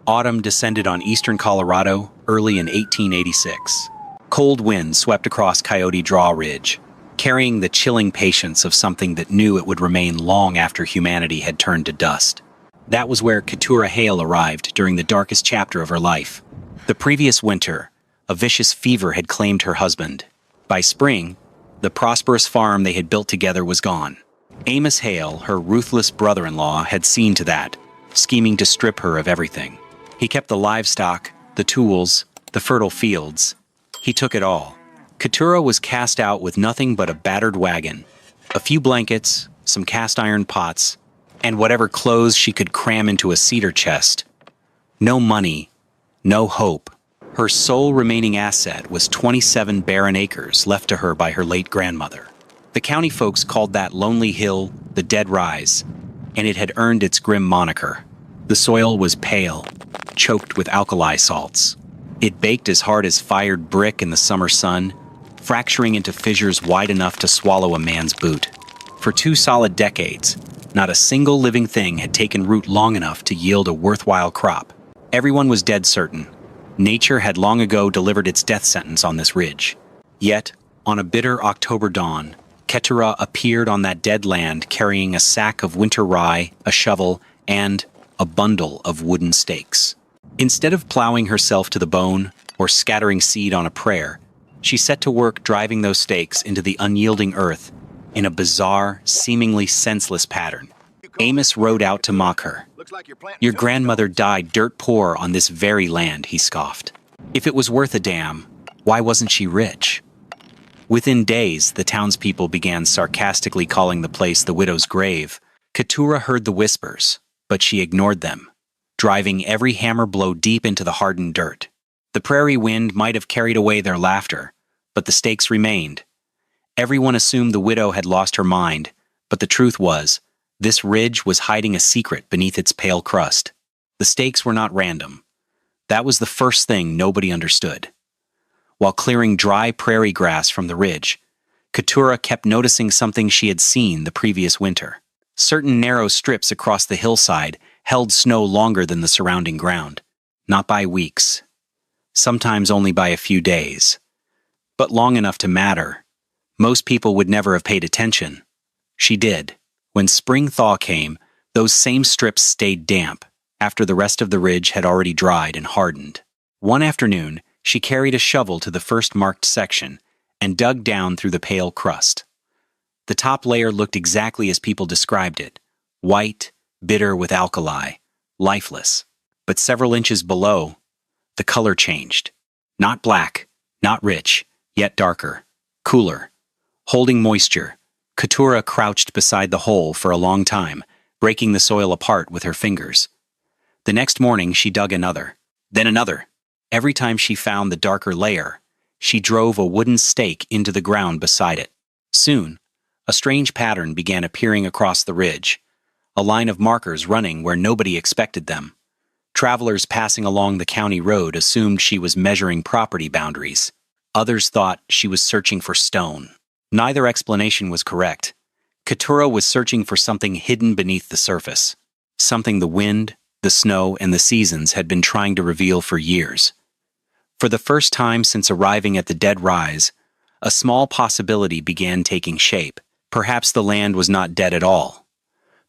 Autumn descended on eastern Colorado early in 1886. Cold winds swept across Coyote Draw Ridge, carrying the chilling patience of something that knew it would remain long after humanity had turned to dust. That was where Keturah Hale arrived during the darkest chapter of her life. The previous winter, a vicious fever had claimed her husband. By spring, the prosperous farm they had built together was gone. Amos Hale, her ruthless brother-in-law, had seen to that, scheming to strip her of everything. He kept the livestock, the tools, the fertile fields. He took it all. Keturah was cast out with nothing but a battered wagon, a few blankets, some cast-iron pots, and whatever clothes she could cram into a cedar chest. No money, no hope. Her sole remaining asset was 27 barren acres left to her by her late grandmother. The county folks called that lonely hill the Dead Rise, and it had earned its grim moniker. The soil was pale, choked with alkali salts. It baked as hard as fired brick in the summer sun, fracturing into fissures wide enough to swallow a man's boot. For 2 solid decades, not a single living thing had taken root long enough to yield a worthwhile crop. Everyone was dead certain. Nature had long ago delivered its death sentence on this ridge. Yet, on a bitter October dawn, Keturah appeared on that dead land carrying a sack of winter rye, a shovel, and a bundle of wooden stakes. Instead of plowing herself to the bone or scattering seed on a prayer, she set to work driving those stakes into the unyielding earth in a bizarre, seemingly senseless pattern. Amos rode out to mock her. "Your grandmother died dirt poor on this very land," he scoffed. "If it was worth a damn, why wasn't she rich?" Within days, the townspeople began sarcastically calling the place the widow's grave. Keturah heard the whispers, but she ignored them, driving every hammer blow deep into the hardened dirt. The prairie wind might have carried away their laughter, but the stakes remained. Everyone assumed the widow had lost her mind, but the truth was, this ridge was hiding a secret beneath its pale crust. The stakes were not random. That was the first thing nobody understood. While clearing dry prairie grass from the ridge, Keturah kept noticing something she had seen the previous winter. Certain narrow strips across the hillside held snow longer than the surrounding ground, not by weeks, sometimes only by a few days, but long enough to matter. Most people would never have paid attention. She did. When spring thaw came, those same strips stayed damp after the rest of the ridge had already dried and hardened. One afternoon, she carried a shovel to the first marked section and dug down through the pale crust. The top layer looked exactly as people described it, white, bitter with alkali, lifeless. But several inches below, the color changed. Not black, not rich, yet darker, cooler. Holding moisture, Keturah crouched beside the hole for a long time, breaking the soil apart with her fingers. The next morning, she dug another, then another. Every time she found the darker layer, she drove a wooden stake into the ground beside it. Soon, a strange pattern began appearing across the ridge, a line of markers running where nobody expected them. Travelers passing along the county road assumed she was measuring property boundaries. Others thought she was searching for stone. Neither explanation was correct. Keturah was searching for something hidden beneath the surface, something the wind, the snow, and the seasons had been trying to reveal for years. For the first time since arriving at the Dead Rise, a small possibility began taking shape. Perhaps the land was not dead at all.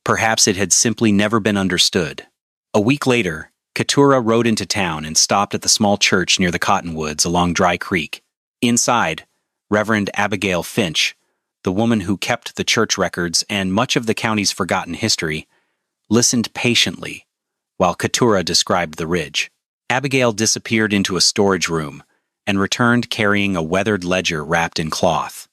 Perhaps it had simply never been understood. A week later, Keturah rode into town and stopped at the small church near the cottonwoods along Dry Creek. Inside, Reverend Abigail Finch, the woman who kept the church records and much of the county's forgotten history, listened patiently while Keturah described the ridge. Abigail disappeared into a storage room and returned carrying a weathered ledger wrapped in cloth.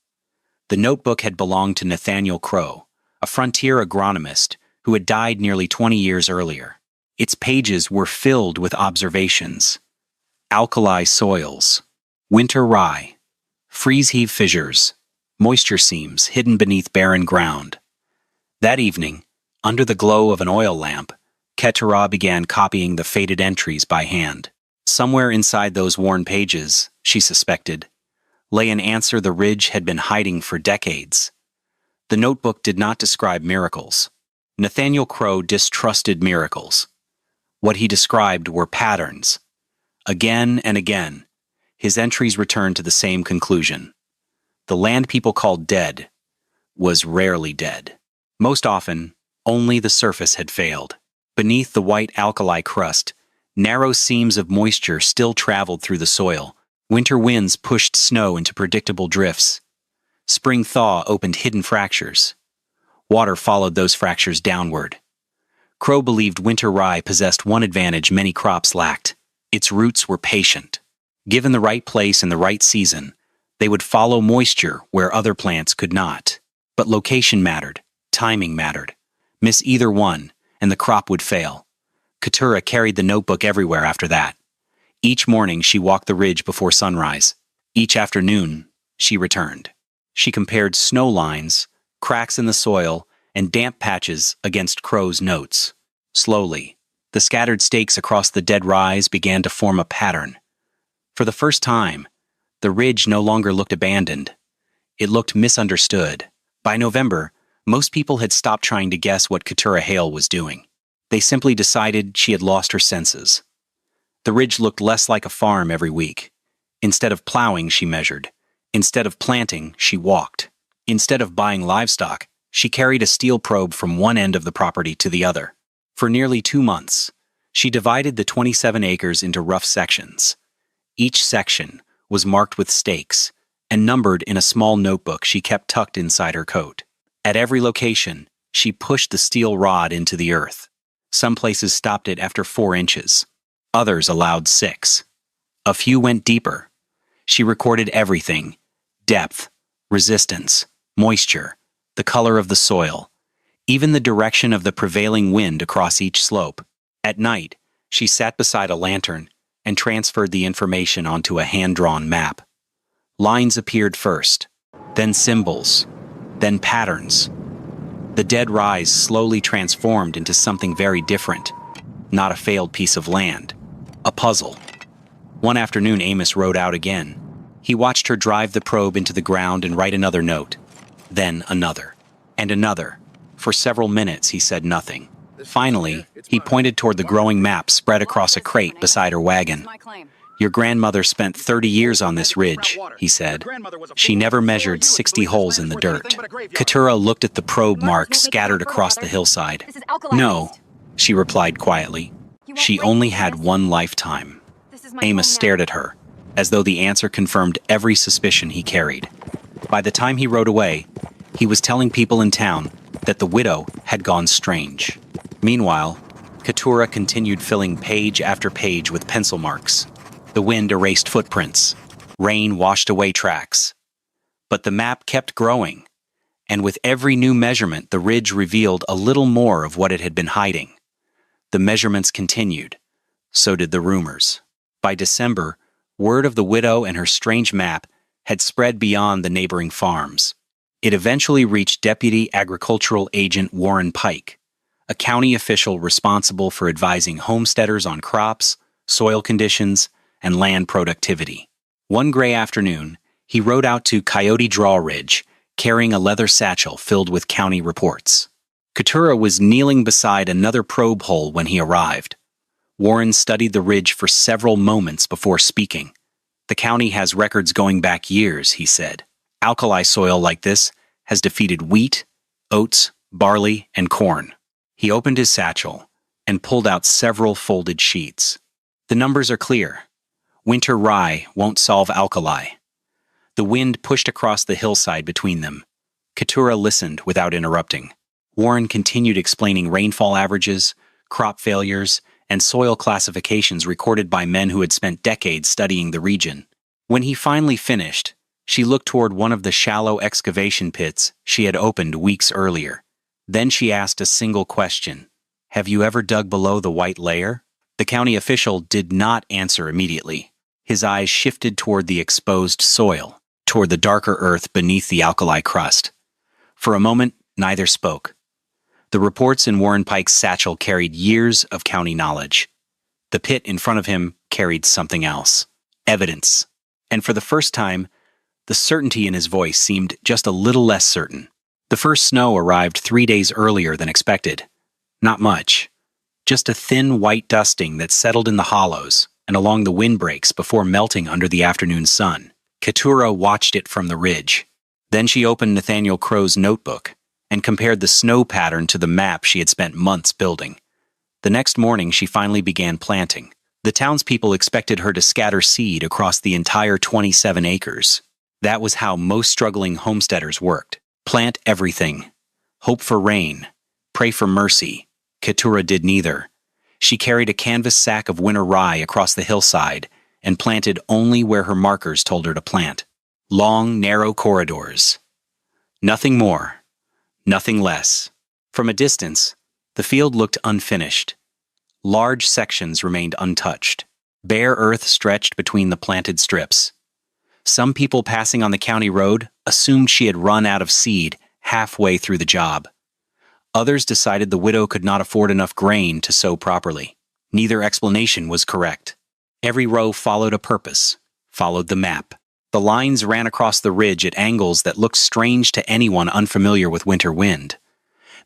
The notebook had belonged to Nathaniel Crow, a frontier agronomist who had died nearly 20 years earlier. Its pages were filled with observations. Alkali soils, winter rye, freeze-heave fissures, moisture seams hidden beneath barren ground. That evening, under the glow of an oil lamp, Keturah began copying the faded entries by hand. Somewhere inside those worn pages, she suspected, lay an answer the ridge had been hiding for decades. The notebook did not describe miracles. Nathaniel Crow distrusted miracles. What he described were patterns. Again and again, his entries returned to the same conclusion. The land people called dead was rarely dead. Most often, only the surface had failed. Beneath the white alkali crust, narrow seams of moisture still traveled through the soil. Winter winds pushed snow into predictable drifts. Spring thaw opened hidden fractures. Water followed those fractures downward. Crow believed winter rye possessed one advantage many crops lacked. Its roots were patient. Given the right place and the right season, they would follow moisture where other plants could not. But location mattered, timing mattered. Miss either one, and the crop would fail. Keturah carried the notebook everywhere after that. Each morning she walked the ridge before sunrise. Each afternoon, she returned. She compared snow lines, cracks in the soil, and damp patches against Crow's notes. Slowly, the scattered stakes across the dead rise began to form a pattern. For the first time, the ridge no longer looked abandoned. It looked misunderstood. By November, most people had stopped trying to guess what Keturah Hale was doing. They simply decided she had lost her senses. The ridge looked less like a farm every week. Instead of plowing, she measured. Instead of planting, she walked. Instead of buying livestock, she carried a steel probe from one end of the property to the other. For nearly 2 months, she divided the 27 acres into rough sections. Each section was marked with stakes and numbered in a small notebook she kept tucked inside her coat. At every location, she pushed the steel rod into the earth. Some places stopped it after 4 inches. Others allowed 6. A few went deeper. She recorded everything: depth, resistance, moisture, the color of the soil, even the direction of the prevailing wind across each slope. At night, she sat beside a lantern and transferred the information onto a hand-drawn map. Lines appeared first, then symbols, then patterns. The dead rise slowly transformed into something very different. Not a failed piece of land, a puzzle. One afternoon, Amos rode out again. He watched her drive the probe into the ground and write another note. Then another, and another. For several minutes, he said nothing. Finally, he pointed toward the growing map spread across a crate beside her wagon. "Your grandmother spent 30 years on this ridge," he said. "She never measured 60 holes in the dirt." Keturah looked at the probe marks scattered across the hillside. "No," she replied quietly. She only had one lifetime. Amos stared at her, as though the answer confirmed every suspicion he carried. By the time he rode away, he was telling people in town that the widow had gone strange. Meanwhile, Keturah continued filling page after page with pencil marks. The wind erased footprints. Rain washed away tracks. But the map kept growing, and with every new measurement, the ridge revealed a little more of what it had been hiding. The measurements continued. So did the rumors. By December, word of the widow and her strange map had spread beyond the neighboring farms. It eventually reached Deputy Agricultural Agent Warren Pike, a county official responsible for advising homesteaders on crops, soil conditions, and land productivity. One gray afternoon, he rode out to Coyote Draw Ridge, carrying a leather satchel filled with county reports. Keturah was kneeling beside another probe hole when he arrived. Warren studied the ridge for several moments before speaking. "The county has records going back years," he said. "Alkali soil like this has defeated wheat, oats, barley, and corn." He opened his satchel and pulled out several folded sheets. "The numbers are clear. Winter rye won't solve alkali." The wind pushed across the hillside between them. Keturah listened without interrupting. Warren continued explaining rainfall averages, crop failures, and soil classifications recorded by men who had spent decades studying the region. When he finally finished, she looked toward one of the shallow excavation pits she had opened weeks earlier. Then she asked a single question: "Have you ever dug below the white layer?" The county official did not answer immediately. His eyes shifted toward the exposed soil, toward the darker earth beneath the alkali crust. For a moment, neither spoke. The reports in Warren Pike's satchel carried years of county knowledge. The pit in front of him carried something else: evidence. And for the first time, the certainty in his voice seemed just a little less certain. The first snow arrived 3 days earlier than expected. Not much. just a thin white dusting that settled in the hollows and along the windbreaks before melting under the afternoon sun. Keturah watched it from the ridge. Then she opened Nathaniel Crow's notebook and compared the snow pattern to the map she had spent months building. The next morning, she finally began planting. The townspeople expected her to scatter seed across the entire 27 acres. That was how most struggling homesteaders worked. Plant everything. Hope for rain. Pray for mercy. Keturah did neither. She carried a canvas sack of winter rye across the hillside and planted only where her markers told her to plant. Long, narrow corridors. Nothing more. Nothing less. From a distance, the field looked unfinished. Large sections remained untouched. Bare earth stretched between the planted strips. Some people passing on the county road assumed she had run out of seed halfway through the job. Others decided the widow could not afford enough grain to sow properly. Neither explanation was correct. Every row followed a purpose, followed the map. The lines ran across the ridge at angles that looked strange to anyone unfamiliar with winter wind.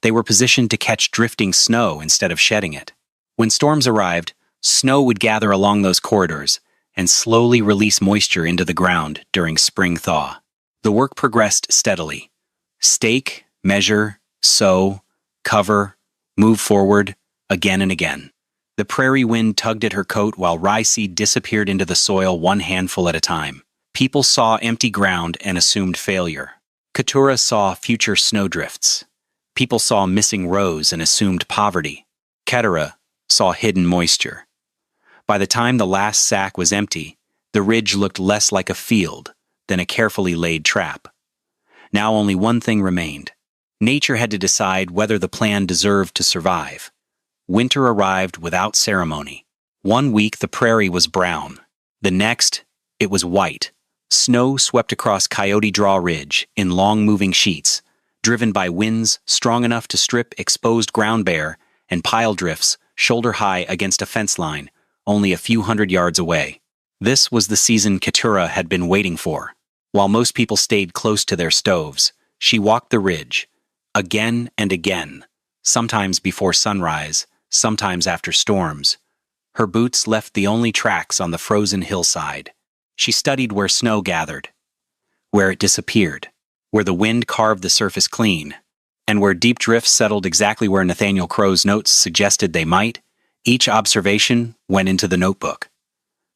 They were positioned to catch drifting snow instead of shedding it. When storms arrived, snow would gather along those corridors and slowly release moisture into the ground during spring thaw. The work progressed steadily. Stake, measure, sow, cover, move forward, again and again. The prairie wind tugged at her coat while rye seed disappeared into the soil one handful at a time. People saw empty ground and assumed failure. Keturah saw future snowdrifts. People saw missing rows and assumed poverty. Keturah saw hidden moisture. By the time the last sack was empty, the ridge looked less like a field than a carefully laid trap. Now only one thing remained. Nature had to decide whether the plan deserved to survive. Winter arrived without ceremony. One week the prairie was brown. The next, it was white. Snow swept across Coyote Draw Ridge in long moving sheets, driven by winds strong enough to strip exposed ground bare and pile drifts shoulder high against a fence line, only a few hundred yards away. This was the season Keturah had been waiting for. While most people stayed close to their stoves, she walked the ridge, again and again, sometimes before sunrise, sometimes after storms. Her boots left the only tracks on the frozen hillside. She studied where snow gathered, where it disappeared, where the wind carved the surface clean, and where deep drifts settled exactly where Nathaniel Crow's notes suggested they might. Each observation went into the notebook.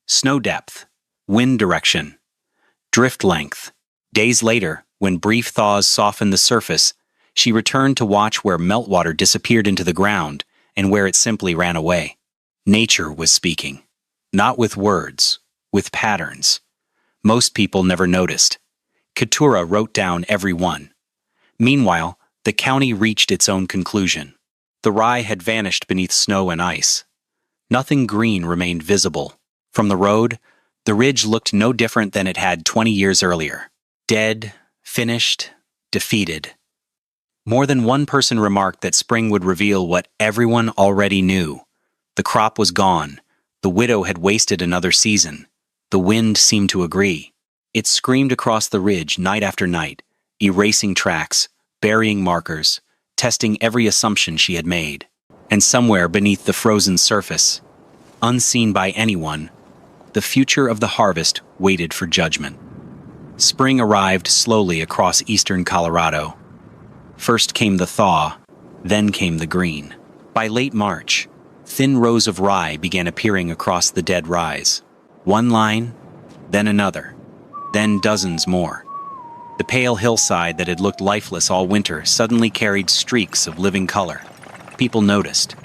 Snow depth, wind direction, drift length. Days later, when brief thaws softened the surface, she returned to watch where meltwater disappeared into the ground and where it simply ran away. Nature was speaking, not with words, with patterns. Most people never noticed. Keturah wrote down every one. Meanwhile, the county reached its own conclusion. The rye had vanished beneath snow and ice. Nothing green remained visible. From the road, the ridge looked no different than it had 20 years earlier. Dead, finished, defeated. More than one person remarked that spring would reveal what everyone already knew. The crop was gone. The widow had wasted another season. The wind seemed to agree. It screamed across the ridge night after night, erasing tracks, burying markers, testing every assumption she had made. And somewhere beneath the frozen surface, unseen by anyone, the future of the harvest waited for judgment. Spring arrived slowly across eastern Colorado. First came the thaw, then came the green. By late March, thin rows of rye began appearing across the dead rise. One line, then another, then dozens more. The pale hillside that had looked lifeless all winter suddenly carried streaks of living color. People noticed.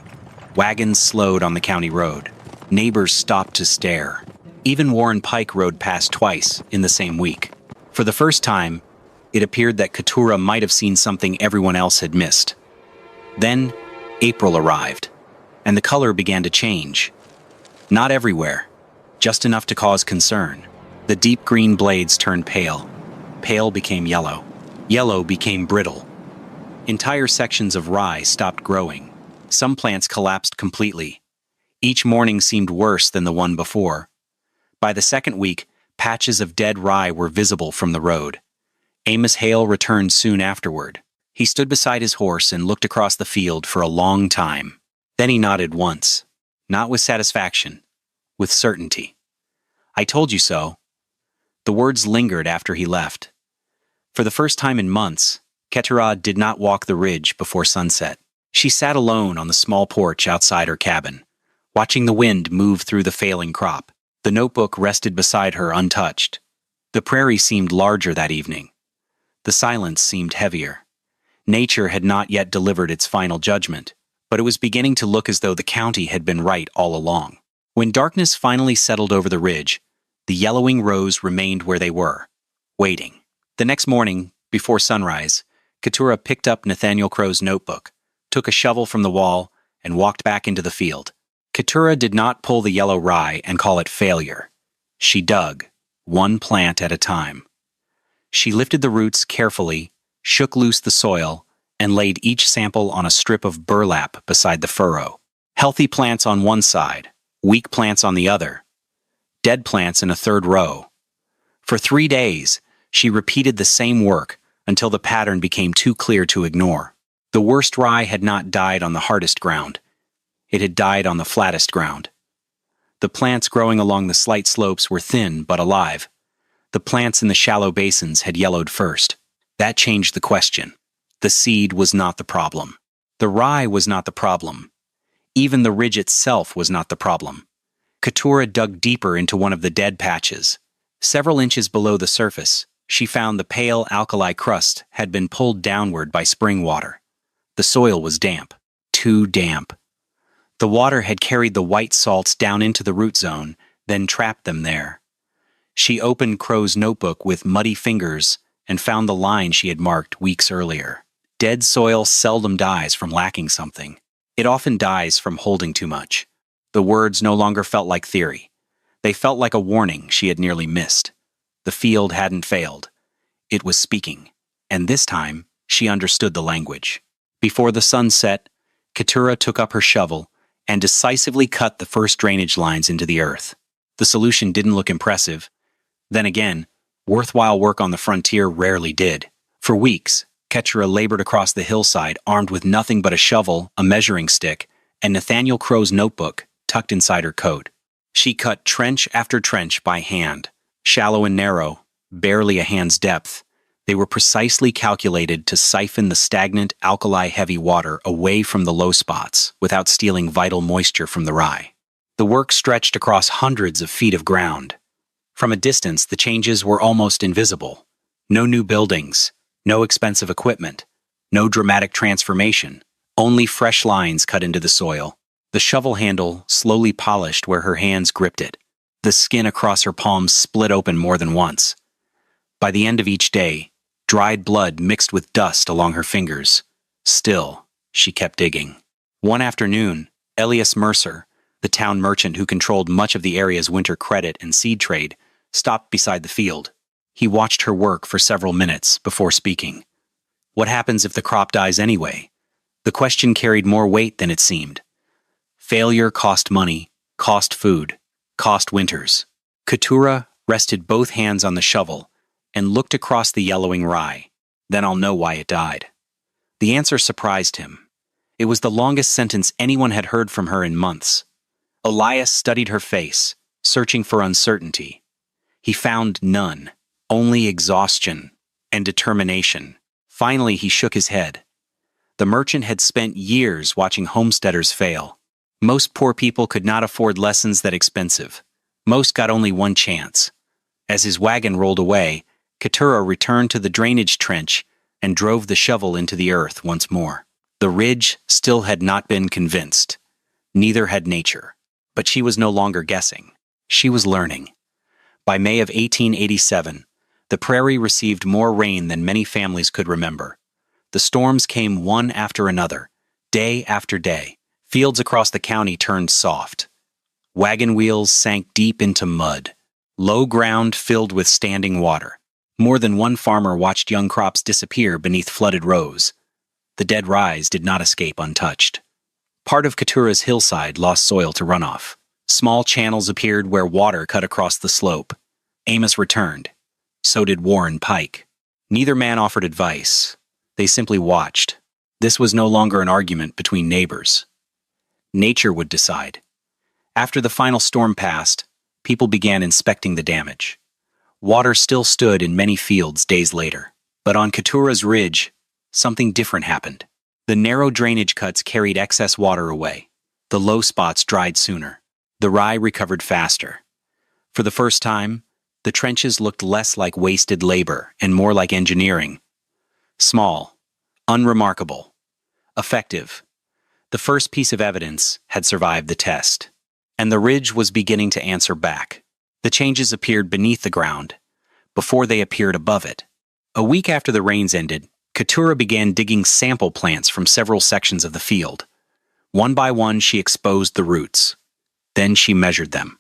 Wagons slowed on the county road. Neighbors stopped to stare. Even Warren Pike rode past twice in the same week. For the first time, it appeared that Keturah might have seen something everyone else had missed. Then, April arrived, and the color began to change. Not everywhere, just enough to cause concern. The deep green blades turned pale. Pale became yellow. Yellow became brittle. Entire sections of rye stopped growing. Some plants collapsed completely. Each morning seemed worse than the one before. By the second week, patches of dead rye were visible from the road. Amos Hale returned soon afterward. He stood beside his horse and looked across the field for a long time. Then he nodded once, not with satisfaction, with certainty. "I told you so." The words lingered after he left. For the first time in months, Keturah did not walk the ridge before sunset. She sat alone on the small porch outside her cabin, watching the wind move through the failing crop. The notebook rested beside her untouched. The prairie seemed larger that evening. The silence seemed heavier. Nature had not yet delivered its final judgment, but it was beginning to look as though the county had been right all along. When darkness finally settled over the ridge, the yellowing rows remained where they were, waiting. The next morning, before sunrise, Keturah picked up Nathaniel Crow's notebook, took a shovel from the wall, and walked back into the field. Keturah did not pull the yellow rye and call it failure. She dug, one plant at a time. She lifted the roots carefully, shook loose the soil, and laid each sample on a strip of burlap beside the furrow. Healthy plants on one side, weak plants on the other, dead plants in a third row. For 3 days, she repeated the same work until the pattern became too clear to ignore. The worst rye had not died on the hardest ground. It had died on the flattest ground. The plants growing along the slight slopes were thin but alive. The plants in the shallow basins had yellowed first. That changed the question. The seed was not the problem. The rye was not the problem. Even the ridge itself was not the problem. Keturah dug deeper into one of the dead patches. Several inches below the surface, she found the pale alkali crust had been pulled downward by spring water. The soil was damp, too damp. The water had carried the white salts down into the root zone, then trapped them there. She opened Crow's notebook with muddy fingers and found the line she had marked weeks earlier. Dead soil seldom dies from lacking something. It often dies from holding too much. The words no longer felt like theory. They felt like a warning she had nearly missed. The field hadn't failed. It was speaking, and this time she understood the language. Before the sun set, Keturah took up her shovel and decisively cut the first drainage lines into the earth. The solution didn't look impressive. Then again, worthwhile work on the frontier rarely did. For weeks, Keturah labored across the hillside armed with nothing but a shovel, a measuring stick, and Nathaniel Crow's notebook tucked inside her coat. She cut trench after trench by hand, shallow and narrow, barely a hand's depth. They were precisely calculated to siphon the stagnant, alkali-heavy water away from the low spots without stealing vital moisture from the rye. The work stretched across hundreds of feet of ground. From a distance, the changes were almost invisible. No new buildings, no expensive equipment, no dramatic transformation, only fresh lines cut into the soil. The shovel handle slowly polished where her hands gripped it. The skin across her palms split open more than once. By the end of each day, dried blood mixed with dust along her fingers. Still, she kept digging. One afternoon, Elias Mercer, the town merchant who controlled much of the area's winter credit and seed trade, stopped beside the field. He watched her work for several minutes before speaking. What happens if the crop dies anyway? The question carried more weight than it seemed. Failure cost money, cost food, cost winters. Keturah rested both hands on the shovel and looked across the yellowing rye. Then I'll know why it died. The answer surprised him. It was the longest sentence anyone had heard from her in months. Elias studied her face, searching for uncertainty. He found none, only exhaustion and determination. Finally, he shook his head. The merchant had spent years watching homesteaders fail. Most poor people could not afford lessons that expensive. Most got only one chance. As his wagon rolled away, Keturah returned to the drainage trench and drove the shovel into the earth once more. The ridge still had not been convinced. Neither had nature. But she was no longer guessing. She was learning. By May of 1887, the prairie received more rain than many families could remember. The storms came one after another, day after day. Fields across the county turned soft. Wagon wheels sank deep into mud. Low ground filled with standing water. More than one farmer watched young crops disappear beneath flooded rows. The dead rye did not escape untouched. Part of Keturah's hillside lost soil to runoff. Small channels appeared where water cut across the slope. Amos returned. So did Warren Pike. Neither man offered advice. They simply watched. This was no longer an argument between neighbors. Nature would decide. After the final storm passed, people began inspecting the damage. Water still stood in many fields days later. But on Ketura's ridge, something different happened. The narrow drainage cuts carried excess water away. The low spots dried sooner. The rye recovered faster. For the first time, the trenches looked less like wasted labor and more like engineering. Small, unremarkable, effective. The first piece of evidence had survived the test. And the ridge was beginning to answer back. The changes appeared beneath the ground, before they appeared above it. A week after the rains ended, Keturah began digging sample plants from several sections of the field. One by one, she exposed the roots. Then she measured them.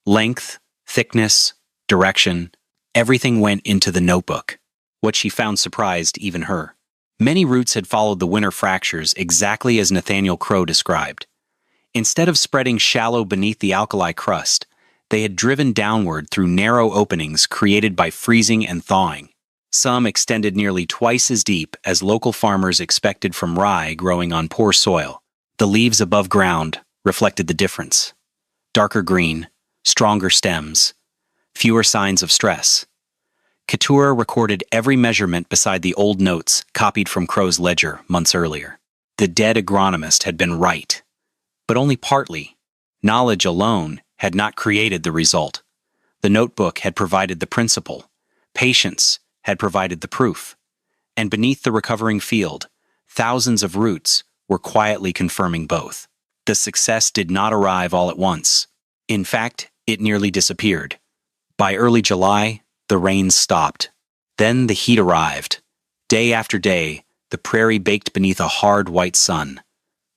Length, thickness, direction, everything went into the notebook. What she found surprised even her. Many roots had followed the winter fractures exactly as Nathaniel Crowe described. Instead of spreading shallow beneath the alkali crust, they had driven downward through narrow openings created by freezing and thawing. Some extended nearly twice as deep as local farmers expected from rye growing on poor soil. The leaves above ground reflected the difference. Darker green, stronger stems, fewer signs of stress. Keturah recorded every measurement beside the old notes copied from Crowe's ledger months earlier. The dead agronomist had been right, but only partly. Knowledge alone had not created the result. The notebook had provided the principle. Patience had provided the proof. And beneath the recovering field, thousands of roots were quietly confirming both. The success did not arrive all at once. In fact, it nearly disappeared. By early July, the rains stopped. Then the heat arrived. Day after day, the prairie baked beneath a hard white sun.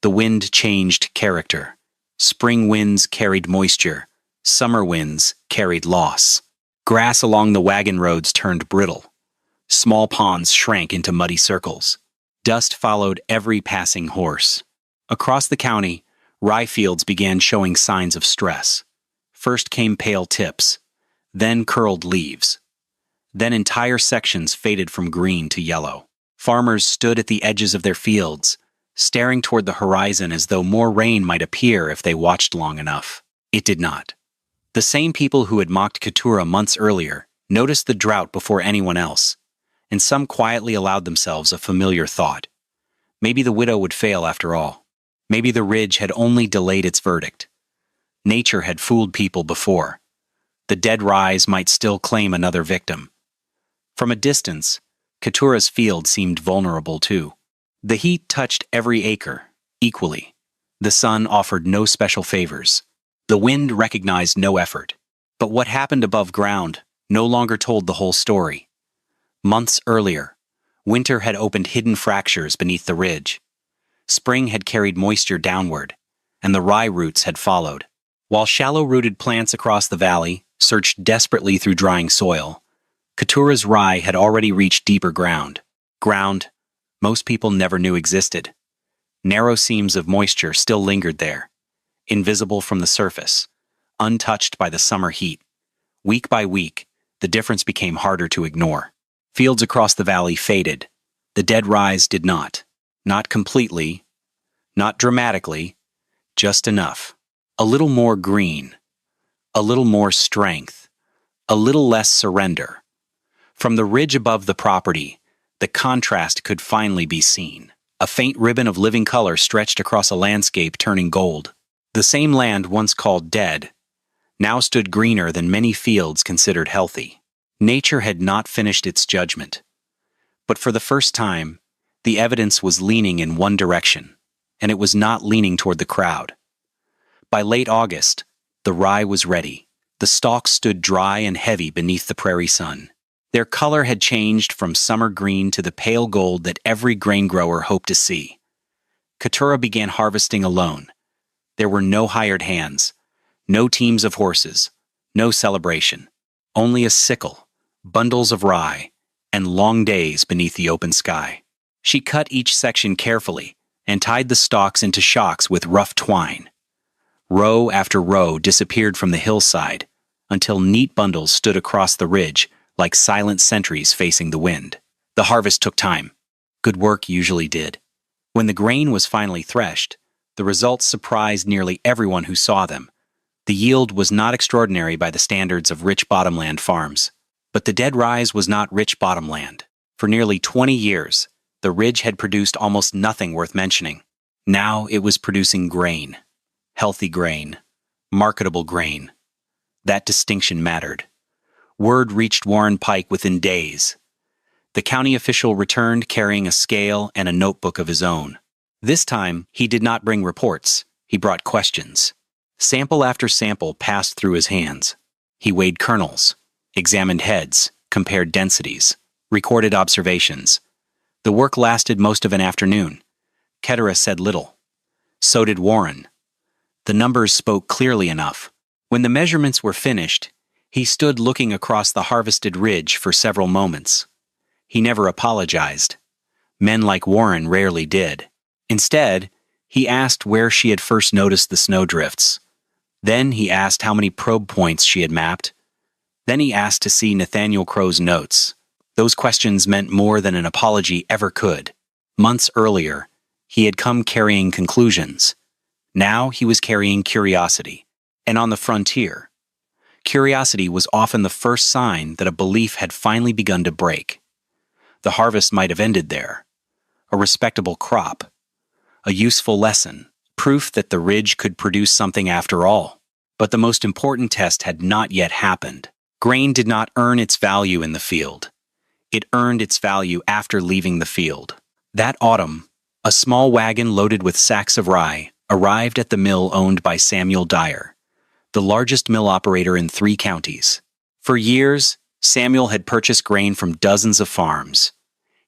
The wind changed character. Spring winds carried moisture. Summer winds carried loss. Grass along the wagon roads turned brittle. Small ponds shrank into muddy circles. Dust followed every passing horse. Across the county, rye fields began showing signs of stress. First came pale tips, then curled leaves. Then entire sections faded from green to yellow. Farmers stood at the edges of their fields, staring toward the horizon as though more rain might appear if they watched long enough. It did not. The same people who had mocked Keturah months earlier noticed the drought before anyone else, and some quietly allowed themselves a familiar thought. Maybe the widow would fail after all. Maybe the ridge had only delayed its verdict. Nature had fooled people before. The dead ryes might still claim another victim. From a distance, Keturah's field seemed vulnerable too. The heat touched every acre, equally. The sun offered no special favors. The wind recognized no effort. But what happened above ground no longer told the whole story. Months earlier, winter had opened hidden fractures beneath the ridge. Spring had carried moisture downward, and the rye roots had followed. While shallow-rooted plants across the valley searched desperately through drying soil, Keturah's rye had already reached deeper ground. Ground most people never knew existed. Narrow seams of moisture still lingered there, invisible from the surface, untouched by the summer heat. Week by week, the difference became harder to ignore. Fields across the valley faded. The dead ryes did not. Not completely, not dramatically, just enough. A little more green, a little more strength, a little less surrender. From the ridge above the property, the contrast could finally be seen. A faint ribbon of living color stretched across a landscape turning gold. The same land once called dead now stood greener than many fields considered healthy. Nature had not finished its judgment. But for the first time, the evidence was leaning in one direction, and it was not leaning toward the crowd. By late August, the rye was ready. The stalks stood dry and heavy beneath the prairie sun. Their color had changed from summer green to the pale gold that every grain grower hoped to see. Keturah began harvesting alone. There were no hired hands, no teams of horses, no celebration. Only a sickle, bundles of rye, and long days beneath the open sky. She cut each section carefully and tied the stalks into shocks with rough twine. Row after row disappeared from the hillside until neat bundles stood across the ridge like silent sentries facing the wind. The harvest took time. Good work usually did. When the grain was finally threshed, The results surprised nearly everyone who saw them. The yield was not extraordinary by the standards of rich bottomland farms. But the dead rise was not rich bottomland. For nearly 20 years, the ridge had produced almost nothing worth mentioning. Now it was producing grain. Healthy grain. Marketable grain. That distinction mattered. Word reached Warren Pike within days. The county official returned carrying a scale and a notebook of his own. This time, he did not bring reports. He brought questions. Sample after sample passed through his hands. He weighed kernels, examined heads, compared densities, recorded observations. The work lasted most of an afternoon. Ketera said little. So did Warren. The numbers spoke clearly enough. When the measurements were finished, he stood looking across the harvested ridge for several moments. He never apologized. Men like Warren rarely did. Instead, he asked where she had first noticed the snowdrifts. Then he asked how many probe points she had mapped. Then he asked to see Nathaniel Crow's notes. Those questions meant more than an apology ever could. Months earlier, he had come carrying conclusions. Now he was carrying curiosity. And on the frontier, curiosity was often the first sign that a belief had finally begun to break. The harvest might have ended there. A respectable crop. A useful lesson. Proof that the ridge could produce something after all. But the most important test had not yet happened. Grain did not earn its value in the field. It earned its value after leaving the field. That autumn, a small wagon loaded with sacks of rye arrived at the mill owned by Samuel Dyer, the largest mill operator in 3 counties. For years, Samuel had purchased grain from dozens of farms.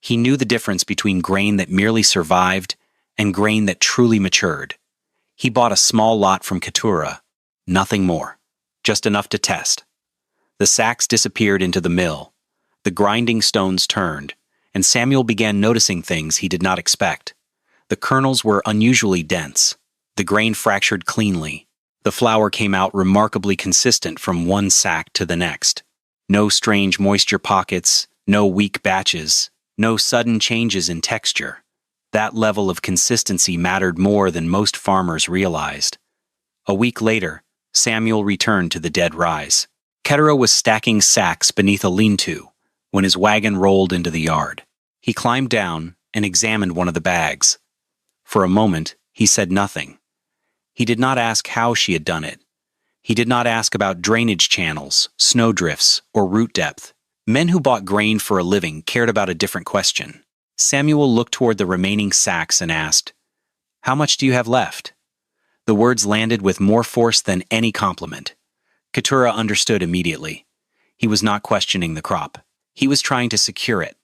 He knew the difference between grain that merely survived and grain that truly matured. He bought a small lot from Keturah, nothing more, just enough to test. The sacks disappeared into the mill. The grinding stones turned, and Samuel began noticing things he did not expect. The kernels were unusually dense. The grain fractured cleanly. The flour came out remarkably consistent from one sack to the next. No strange moisture pockets, no weak batches, no sudden changes in texture. That level of consistency mattered more than most farmers realized. A week later, Samuel returned to the dead rise. Keturah was stacking sacks beneath a lean-to when his wagon rolled into the yard. He climbed down and examined one of the bags. For a moment, he said nothing. He did not ask how she had done it. He did not ask about drainage channels, snowdrifts, or root depth. Men who bought grain for a living cared about a different question. Samuel looked toward the remaining sacks and asked, "How much do you have left?" The words landed with more force than any compliment. Keturah understood immediately. He was not questioning the crop. He was trying to secure it.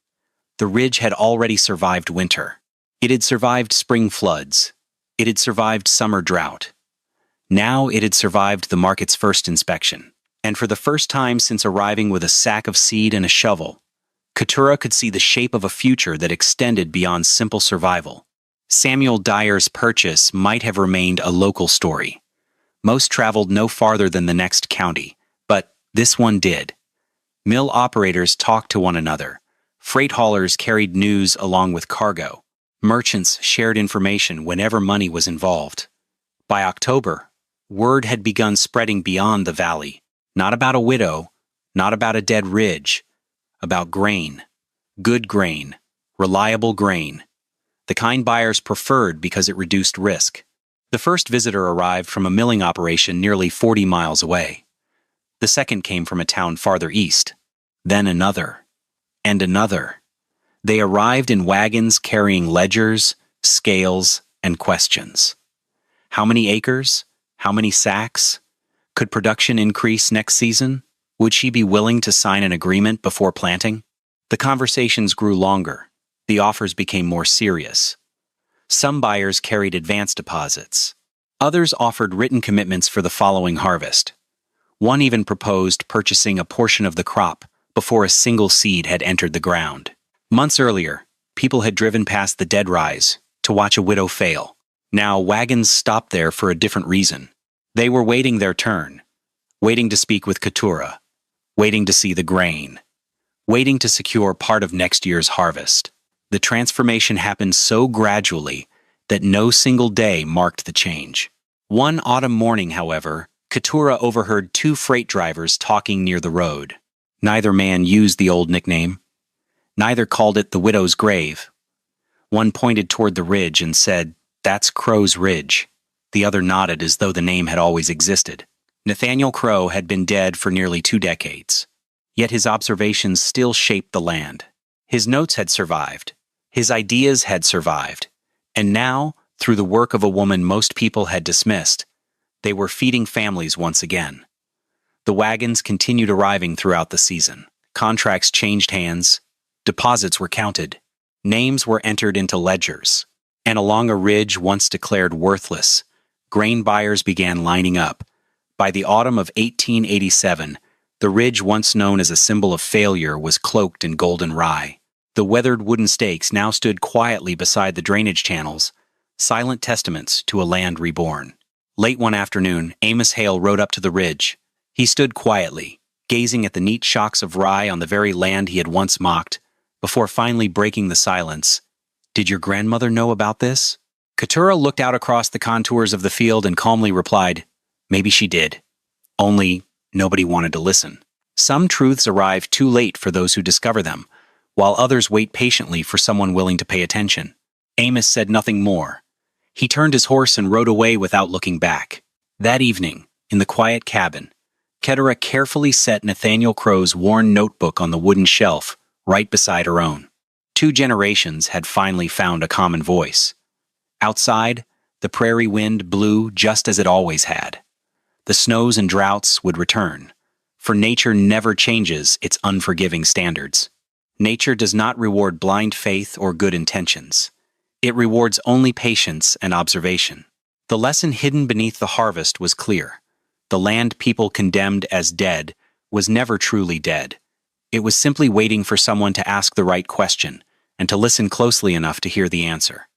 The ridge had already survived winter. It had survived spring floods. It had survived summer drought. Now it had survived the market's first inspection. And for the first time since arriving with a sack of seed and a shovel, Keturah could see the shape of a future that extended beyond simple survival. Samuel Dyer's purchase might have remained a local story. Most traveled no farther than the next county, but this one did. Mill operators talked to one another. Freight haulers carried news along with cargo. Merchants shared information whenever money was involved. By October, word had begun spreading beyond the valley. Not about a widow, not about a dead ridge, about grain. Good grain, reliable grain. The kind buyers preferred because it reduced risk. The first visitor arrived from a milling operation nearly 40 miles away. The second came from a town farther east. Then another. And another. They arrived in wagons carrying ledgers, scales, and questions. How many acres? How many sacks? Could production increase next season? Would she be willing to sign an agreement before planting? The conversations grew longer. The offers became more serious. Some buyers carried advance deposits. Others offered written commitments for the following harvest. One even proposed purchasing a portion of the crop before a single seed had entered the ground. Months earlier, people had driven past the dead rise to watch a widow fail. Now wagons stopped there for a different reason. They were waiting their turn, waiting to speak with Keturah, waiting to see the grain, waiting to secure part of next year's harvest. The transformation happened so gradually that no single day marked the change. One autumn morning, however, Keturah overheard two freight drivers talking near the road. Neither man used the old nickname. Neither called it the widow's grave. One pointed toward the ridge and said, "That's Crow's Ridge." The other nodded as though the name had always existed. Nathaniel Crow had been dead for nearly 2 decades. Yet his observations still shaped the land. His notes had survived. His ideas had survived. And now, through the work of a woman most people had dismissed, they were feeding families once again. The wagons continued arriving throughout the season. Contracts changed hands. Deposits were counted. Names were entered into ledgers. And along a ridge once declared worthless, grain buyers began lining up. By the autumn of 1887, the ridge once known as a symbol of failure was cloaked in golden rye. The weathered wooden stakes now stood quietly beside the drainage channels, silent testaments to a land reborn. Late one afternoon, Amos Hale rode up to the ridge. He stood quietly, gazing at the neat shocks of rye on the very land he had once mocked, before finally breaking the silence. "Did your grandmother know about this?" Keturah looked out across the contours of the field and calmly replied, "Maybe she did. Only nobody wanted to listen." Some truths arrive too late for those who discover them, while others wait patiently for someone willing to pay attention. Amos said nothing more. He turned his horse and rode away without looking back. That evening, in the quiet cabin, Keturah carefully set Nathaniel Crow's worn notebook on the wooden shelf right beside her own. 2 generations had finally found a common voice. Outside, the prairie wind blew just as it always had. The snows and droughts would return, for nature never changes its unforgiving standards. Nature does not reward blind faith or good intentions. It rewards only patience and observation. The lesson hidden beneath the harvest was clear. The land people condemned as dead was never truly dead. It was simply waiting for someone to ask the right question and to listen closely enough to hear the answer.